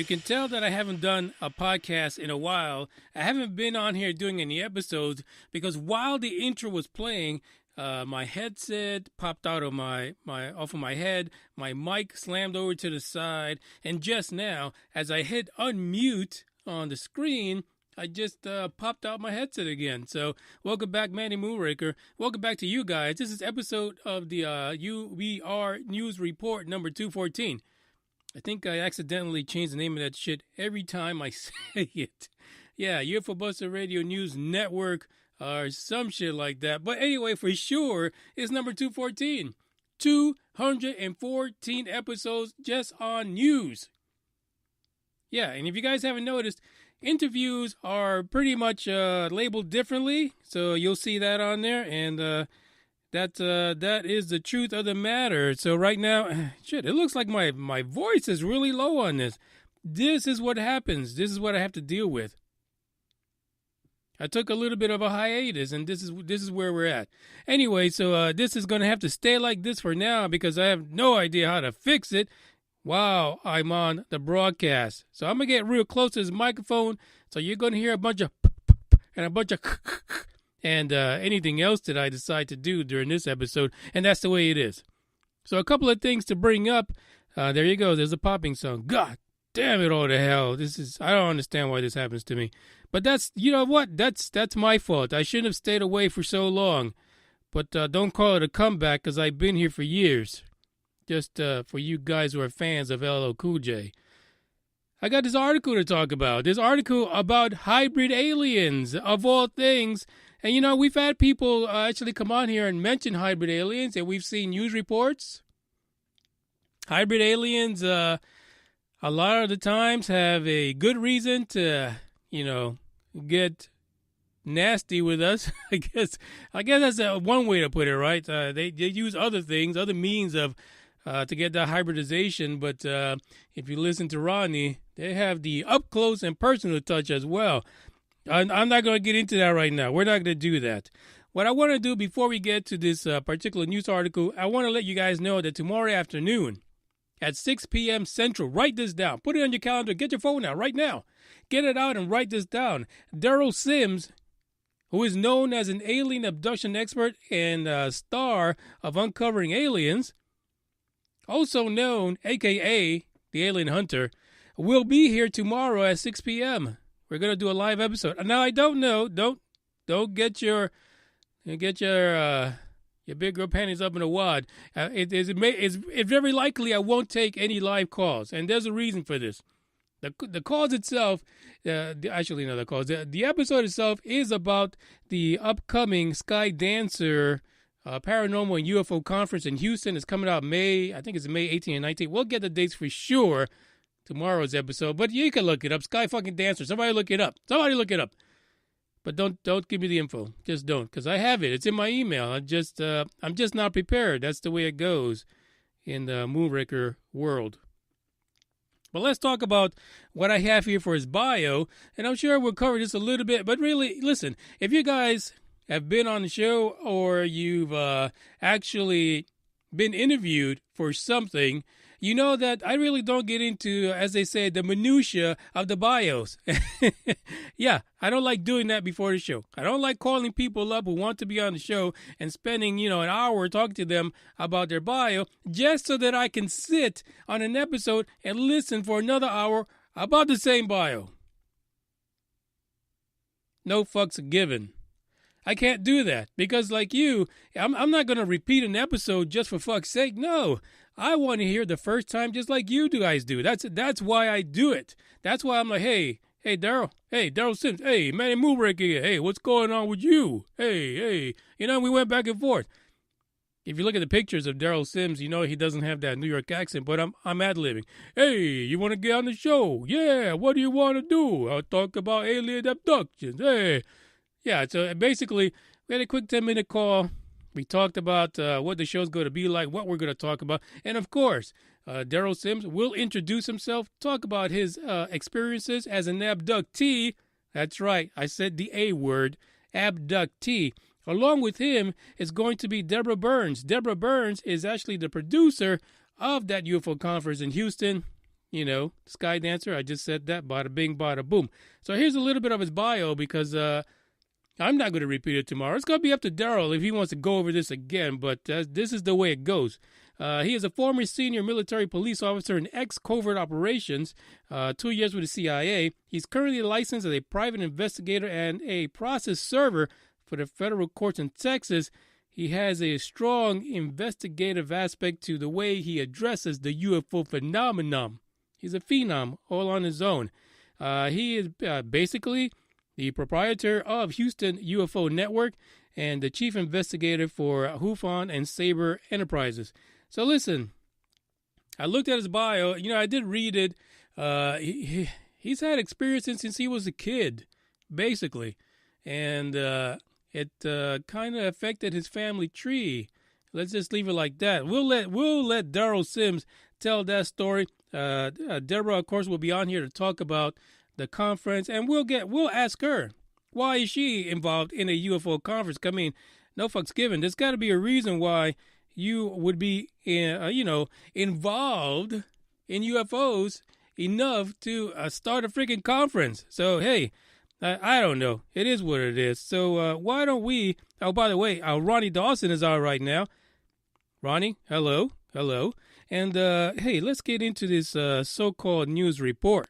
You can tell that I haven't done a podcast in a while. I haven't been on here doing any episodes because while the intro was playing, my headset popped out of my off of my head. My mic slammed over to the side, and just now, as I hit unmute on the screen, I just popped out my headset again. So, welcome back, Manny Moonraker. Welcome back to you guys. This is episode of the UVR News Report number 214. I think I accidentally changed the name of that shit every time I say it. Yeah, UFO Buster Radio News Network or some shit like that. But anyway, for sure, it's number 214. 214 episodes just on news. Yeah, and if you guys haven't noticed, interviews are pretty much labeled differently. So you'll see that on there, and that is the truth of the matter. So right now, shit, it looks like my voice is really low on this. This is what happens. This is what I have to deal with. I took a little bit of a hiatus, and this is where we're at. Anyway, so this is going to have to stay like this for now because I have no idea how to fix it while I'm on the broadcast. So I'm going to get real close to this microphone, so you're going to hear a bunch of and a bunch of and anything else that I decide to do during this episode, and that's the way it is. So a couple of things to bring up. There you go. There's a popping song. God damn it all to hell. I don't understand why this happens to me. But that's, you know what? That's my fault. I shouldn't have stayed away for so long. But don't call it a comeback because I've been here for years. Just for you guys who are fans of LL Cool J. I got this article to talk about. This article about hybrid aliens, of all things. And, you know, we've had people actually come on here and mention hybrid aliens, and we've seen news reports. Hybrid aliens, a lot of the times, have a good reason to, you know, get nasty with us. I guess that's one way to put it, right? They use other things, other means of to get that hybridization. But if you listen to Rodney, they have the up close and personal touch as well. I'm not going to get into that right now. We're not going to do that. What I want to do before we get to this particular news article, I want to let you guys know that tomorrow afternoon at 6 p.m. Central, write this down. Put it on your calendar. Get your phone out right now. Get it out and write this down. Daryl Sims, who is known as an alien abduction expert and star of Uncovering Aliens, also known, a.k.a. the Alien Hunter, will be here tomorrow at 6 p.m. We're going to do a live episode. Now, I don't know. Don't get your big girl panties up in a wad. It's very likely I won't take any live calls, and there's a reason for this. The calls itself, the episode itself is about the upcoming Sky Dancer Paranormal and UFO Conference in Houston. It's coming out May 18 and 19. We'll get the dates for sure tomorrow's episode, but you can look it up. Sky fucking Dancer. Somebody look it up. But don't give me the info. Just don't, because I have it. It's in my email. I'm just not prepared. That's the way it goes in the Moonraker world. But let's talk about what I have here for his bio, and I'm sure we'll cover this a little bit. But really, listen, if you guys have been on the show or you've actually been interviewed for something, you know that I really don't get into, as they say, the minutia of the bios. Yeah, I don't like doing that before the show. I don't like calling people up who want to be on the show and spending, an hour talking to them about their bio just so that I can sit on an episode and listen for another hour about the same bio. No fucks given. I can't do that because, like you, I'm not going to repeat an episode just for fuck's sake. No, I want to hear the first time just like you guys do. That's why I do it. That's why I'm like, hey, Daryl. Hey, Daryl Sims. Hey, Manny Moonraker here. Hey, what's going on with you? Hey. We went back and forth. If you look at the pictures of Daryl Sims, he doesn't have that New York accent, but I'm ad-libbing. Hey, you want to get on the show? Yeah, what do you want to do? I'll talk about alien abductions. Hey. Yeah, so basically, we had a quick 10-minute call. We talked about what the show's going to be like, what we're going to talk about. And, of course, Daryl Sims will introduce himself, talk about his experiences as an abductee. That's right, I said the A word, abductee. Along with him is going to be Deborah Burns. Deborah Burns is actually the producer of that UFO conference in Houston. Sky Dancer. I just said that. Bada bing, bada boom. So here's a little bit of his bio because I'm not going to repeat it tomorrow. It's going to be up to Daryl if he wants to go over this again, but this is the way it goes. He is a former senior military police officer in ex-covert operations, 2 years with the CIA. He's currently licensed as a private investigator and a process server for the federal courts in Texas. He has a strong investigative aspect to the way he addresses the UFO phenomenon. He's a phenom all on his own. He is basically the proprietor of Houston UFO Network and the chief investigator for Hufan and Saber Enterprises. So listen, I looked at his bio. I did read it. He's had experience since he was a kid, basically. And it kind of affected his family tree. Let's just leave it like that. We'll let Daryl Sims tell that story. Deborah, of course, will be on here to talk about the conference, and we'll ask her, why is she involved in a UFO conference? I mean, no fucks given. There's got to be a reason why you would be, involved in UFOs enough to start a freaking conference. So, hey, I don't know. It is what it is. So why don't we, oh, by the way, Ronnie Dawson is out right now. Ronnie, hello. And, hey, let's get into this so-called news report.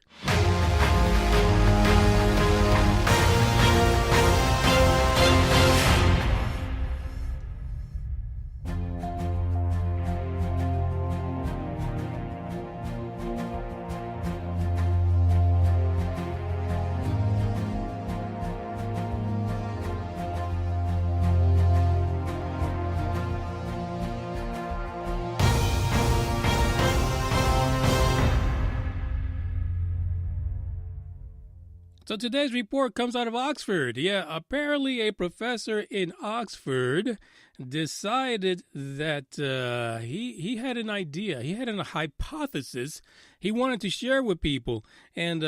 So today's report comes out of Oxford. Yeah, apparently a professor in Oxford decided that he had an idea. He had a hypothesis he wanted to share with people. And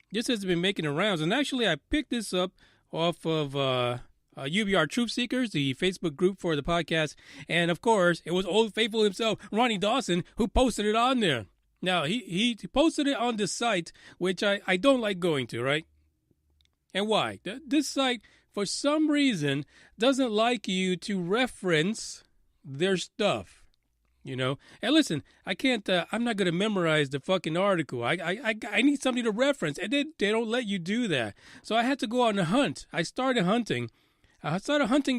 this has been making the rounds. And actually, I picked this up off of UBR Truth Seekers, the Facebook group for the podcast. And, of course, it was Old Faithful himself, Ronnie Dawson, who posted it on there. Now, he posted it on this site, which I don't like going to, right? And why? This site, for some reason, doesn't like you to reference their stuff, And listen, I can't. I'm not going to memorize the fucking article. I need something to reference, and they don't let you do that. So I had to go on a hunt. I started hunting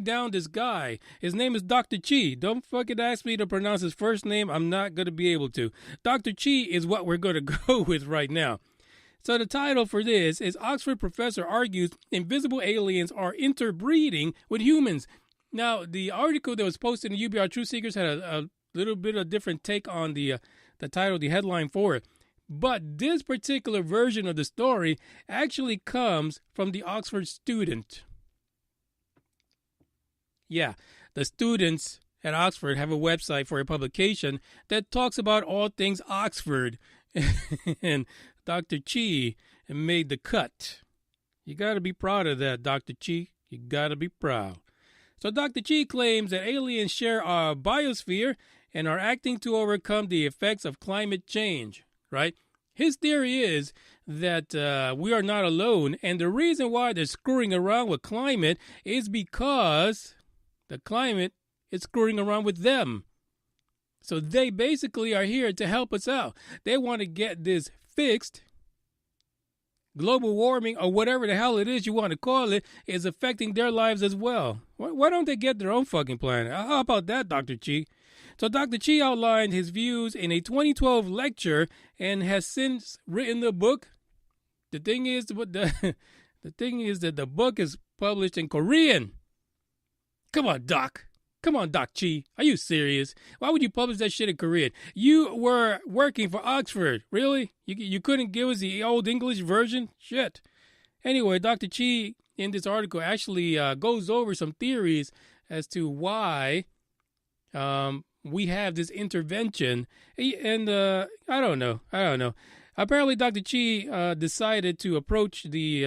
down this guy. His name is Dr. Chi. Don't fucking ask me to pronounce his first name. I'm not going to be able to. Dr. Chi is what we're going to go with right now. So the title for this is Oxford Professor Argues Invisible Aliens Are Interbreeding with Humans. Now, the article that was posted in UBR Truth Seekers had a little bit of different take on the title, the headline for it. But this particular version of the story actually comes from the Oxford student. Yeah, the students at Oxford have a website for a publication that talks about all things Oxford. And Dr. Chi made the cut. You got to be proud of that, Dr. Chi. You got to be proud. So Dr. Chi claims that aliens share our biosphere and are acting to overcome the effects of climate change, right? His theory is that we are not alone, and the reason why they're screwing around with climate is because the climate is screwing around with them. So they basically are here to help us out. They want to get this fixed. Global warming, or whatever the hell it is you want to call it, is affecting their lives as well. Why don't they get their own fucking planet? How about that, Dr. Chi? So Dr. Chi outlined his views in a 2012 lecture and has since written the book. The thing is that the book is published in Korean. Come on, Doc. Come on, Doc Chi. Are you serious? Why would you publish that shit in Korean? You were working for Oxford. Really? You couldn't give us the old English version? Shit. Anyway, Dr. Chi in this article actually goes over some theories as to why we have this intervention. And I don't know. Apparently, Dr. Chi decided to approach the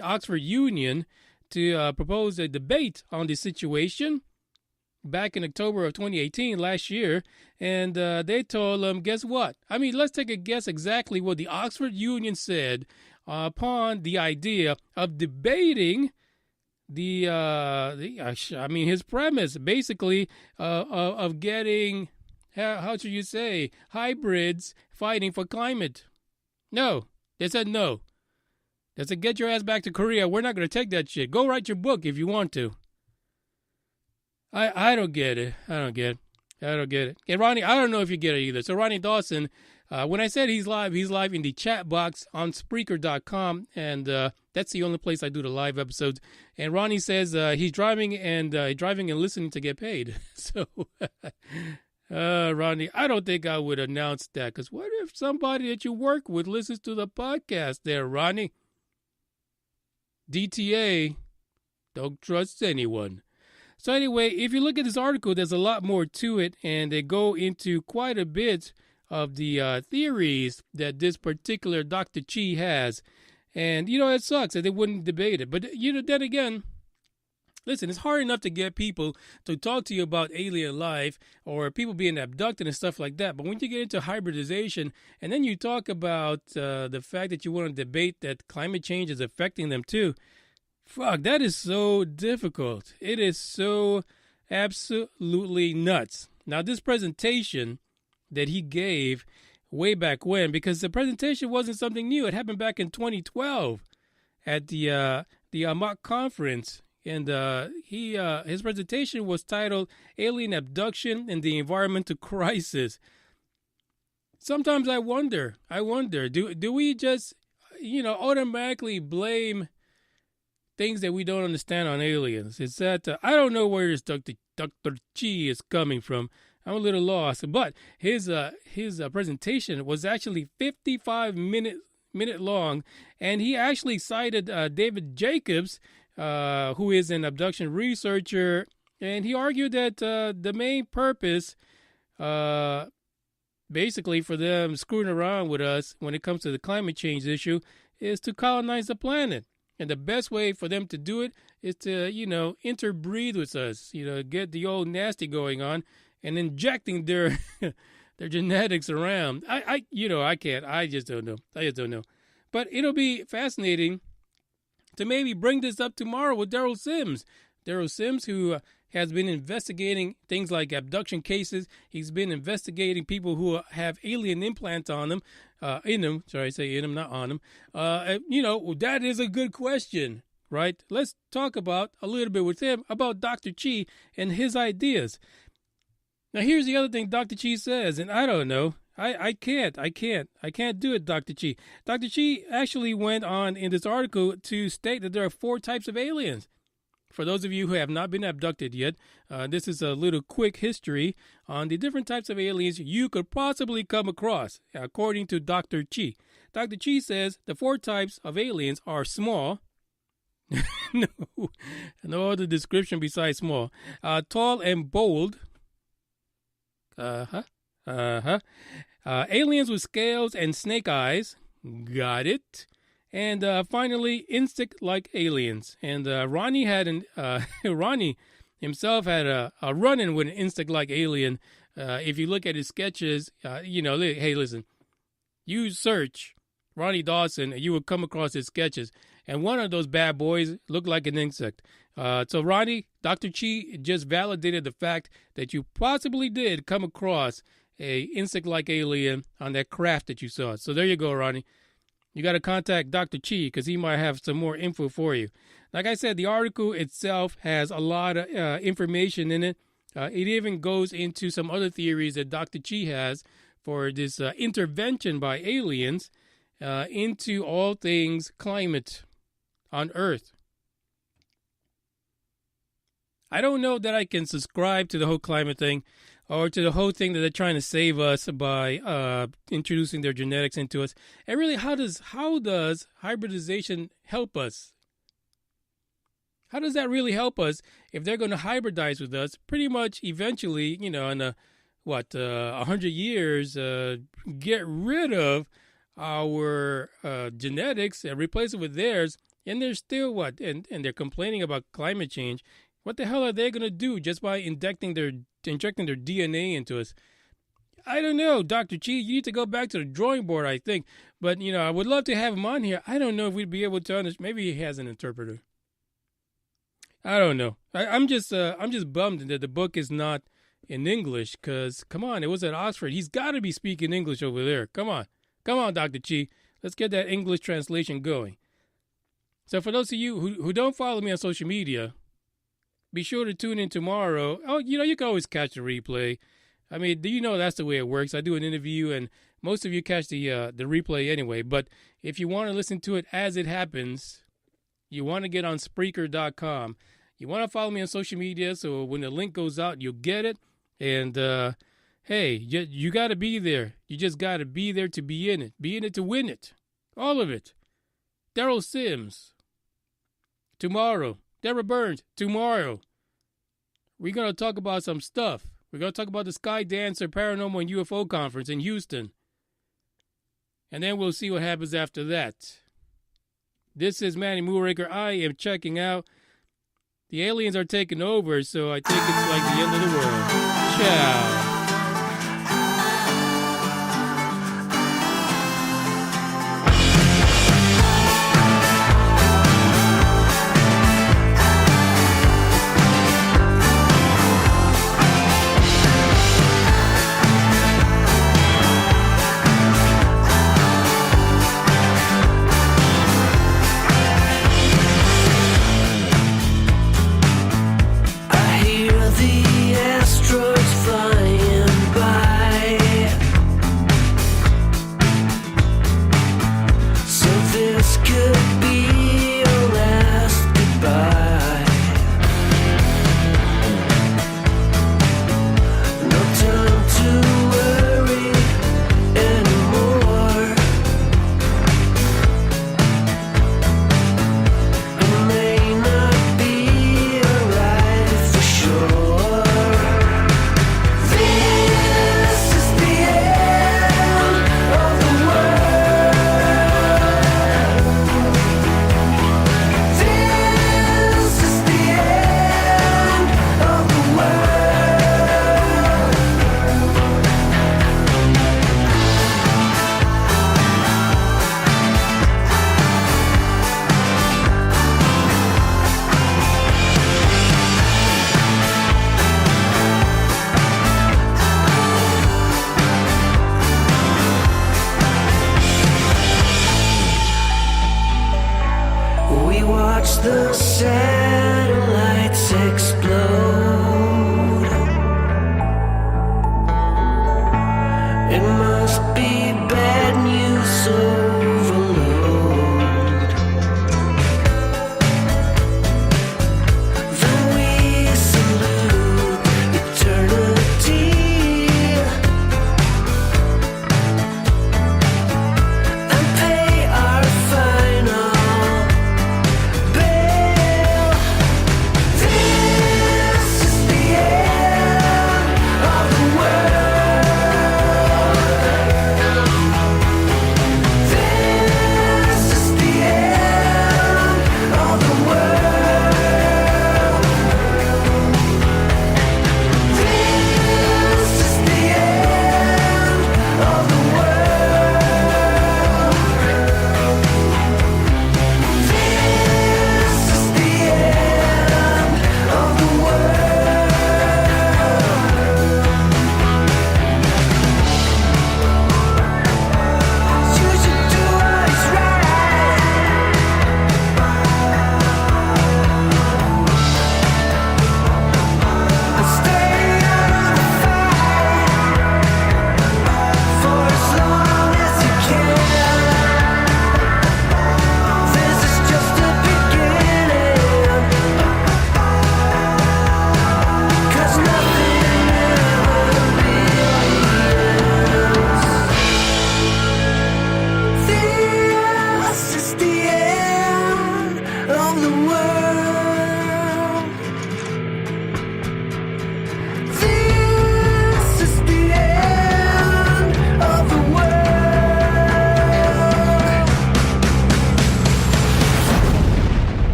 Oxford Union to propose a debate on the situation. back in October of 2018, last year, and they told them, guess what? I mean, let's take a guess exactly what the Oxford Union said upon the idea of debating his premise, basically, of getting, how should you say, hybrids fighting for climate. No, they said no. They said, get your ass back to Korea. We're not going to take that shit. Go write your book if you want to. I don't get it. I don't get it. And Ronnie, I don't know if you get it either. So Ronnie Dawson, when I said he's live in the chat box on Spreaker.com, and that's the only place I do the live episodes. And Ronnie says he's driving and listening to get paid. So, Ronnie, I don't think I would announce that, because what if somebody that you work with listens to the podcast there, Ronnie? DTA, don't trust anyone. So anyway, if you look at this article, there's a lot more to it, and they go into quite a bit of the theories that this particular Dr. Chi has. And, it sucks that they wouldn't debate it. But, then again, listen, it's hard enough to get people to talk to you about alien life or people being abducted and stuff like that. But when you get into hybridization and then you talk about the fact that you want to debate that climate change is affecting them too, fuck, that is so difficult. It is so absolutely nuts. Now, this presentation that he gave way back when, because the presentation wasn't something new. It happened back in 2012 at the Ammach Conference. And his presentation was titled Alien Abduction and the Environmental Crisis. Sometimes I wonder, do we just, automatically blame things that we don't understand on aliens? It's that I don't know where this Dr. Chi is coming from. I'm a little lost. But his presentation was actually 55 minute long, and he actually cited David Jacobs, who is an abduction researcher, and he argued that the main purpose, basically for them screwing around with us when it comes to the climate change issue, is to colonize the planet. And the best way for them to do it is to, interbreed with us, get the old nasty going on and injecting their their genetics around. I can't. I just don't know. But it'll be fascinating to maybe bring this up tomorrow with Daryl Sims. Daryl Sims, who has been investigating things like abduction cases. He's been investigating people who have alien implants on them, in them. Sorry, I say in them, not on them. That is a good question, right? Let's talk about a little bit with him about Dr. Chi and his ideas. Now, here's the other thing Dr. Chi says, and I don't know. I can't do it, Dr. Chi. Dr. Chi actually went on in this article to state that there are 4 types of aliens. For those of you who have not been abducted yet, this is a little quick history on the different types of aliens you could possibly come across, according to Dr. Chi. Dr. Chi says the 4 types of aliens are small. No other description besides small. Tall and bold. Aliens with scales and snake eyes. Got it. And finally, insect-like aliens. And Ronnie himself had a run-in with an insect-like alien. If you look at his sketches, hey, listen, you search Ronnie Dawson, and you will come across his sketches. And one of those bad boys looked like an insect. So Ronnie, Dr. Chi just validated the fact that you possibly did come across a insect-like alien on that craft that you saw. So there you go, Ronnie. You got to contact Dr. Chi because he might have some more info for you. Like I said, the article itself has a lot of information in it. It even goes into some other theories that Dr. Chi has for this intervention by aliens into all things climate on Earth. I don't know that I can subscribe to the whole climate thing or to the whole thing that they're trying to save us by introducing their genetics into us. And really, how does hybridization help us? How does that really help us if they're going to hybridize with us? Pretty much eventually, in 100 years, get rid of our genetics and replace it with theirs. And they're still and they're complaining about climate change. What the hell are they going to do just by injecting their DNA into us? I don't know, Dr. Chi. You need to go back to the drawing board, I think. But, I would love to have him on here. I don't know if we'd be able to understand. Maybe he has an interpreter. I don't know. I'm just bummed that the book is not in English because, come on, it was at Oxford. He's got to be speaking English over there. Come on, Dr. Chi. Let's get that English translation going. So for those of you who don't follow me on social media, be sure to tune in tomorrow. Oh, you can always catch the replay. I mean, that's the way it works. I do an interview, and most of you catch the replay anyway. But if you want to listen to it as it happens, you want to get on Spreaker.com. You want to follow me on social media, so when the link goes out, you'll get it. And, hey, you got to be there. You just got to be there to be in it. Be in it to win it. All of it. Daryl Sims. Tomorrow. Deborah Burns. Tomorrow. We're going to talk about some stuff. We're going to talk about the Sky Dancer Paranormal and UFO Conference in Houston. And then we'll see what happens after that. This is Manny Mooracre. I am checking out. The aliens are taking over, so I think it's like the end of the world. Ciao. The satellites explode.